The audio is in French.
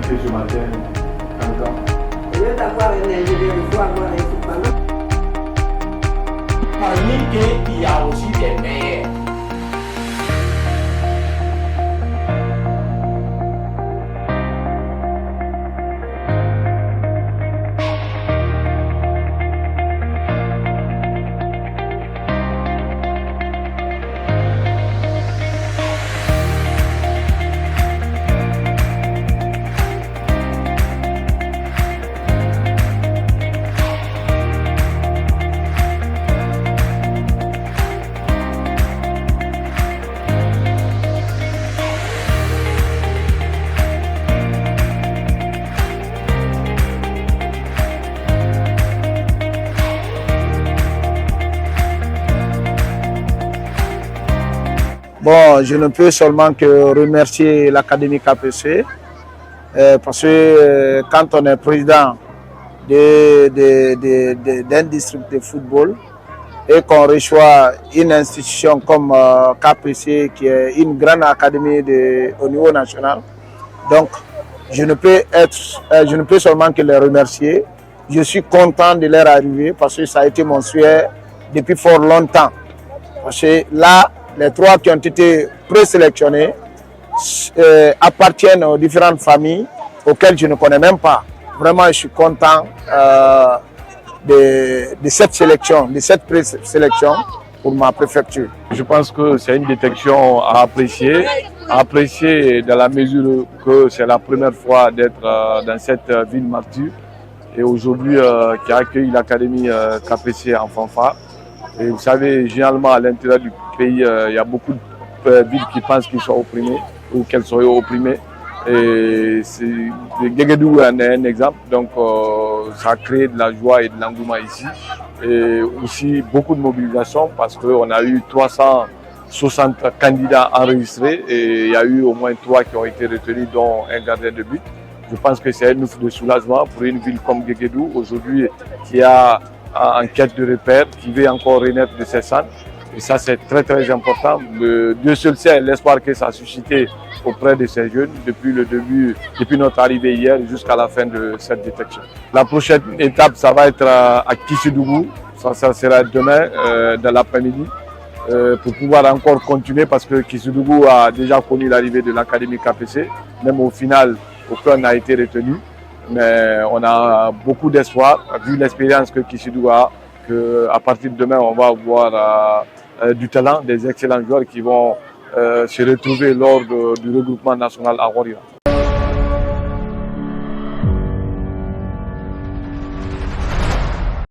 fait ce matin en camp? Parmi eux, il y a aussi des meilleurs. Bon, je ne peux seulement que remercier l'Académie KPC parce que quand on est président d'un district de football et qu'on reçoit une institution comme KPC qui est une grande académie au niveau national, donc je ne peux seulement que les remercier. Je suis content de leur arrivée parce que ça a été mon souhait depuis fort longtemps. Parce que là, les trois qui ont été présélectionnés appartiennent aux différentes familles auxquelles je ne connais même pas. Vraiment, je suis content de cette sélection, de cette présélection pour ma préfecture. Je pense que c'est une détection à apprécier dans la mesure que c'est la première fois d'être dans cette ville martyre et aujourd'hui qui a accueilli l'Académie KPC en fanfare. Et vous savez, généralement à l'intérieur du pays, il y a beaucoup de villes qui pensent qu'ils sont opprimés ou qu'elles sont opprimées. Et Guéguédou en est un exemple, donc ça a créé de la joie et de l'engouement ici. Et aussi beaucoup de mobilisation parce qu'on a eu 360 candidats enregistrés et il y a eu au moins 3 qui ont été retenus, dont un gardien de but. Je pense que c'est un ouf de soulagement pour une ville comme Guéguédou aujourd'hui qui a en quête de repères, qui veut encore renaître de ses cendres. Et ça, c'est très très important. Dieu seul sait l'espoir que ça a suscité auprès de ces jeunes depuis le début, depuis notre arrivée hier jusqu'à la fin de cette détection. La prochaine étape, ça va être à Kissédougou. Ça sera demain dans l'après-midi pour pouvoir encore continuer parce que Kissédougou a déjà connu l'arrivée de l'Académie KPC. Même au final, aucun n'a été retenu. Mais on a beaucoup d'espoir, vu l'expérience que Kissédougou a, qu'à partir de demain, on va avoir du talent, des excellents joueurs qui vont se retrouver lors du regroupement national à Warrior.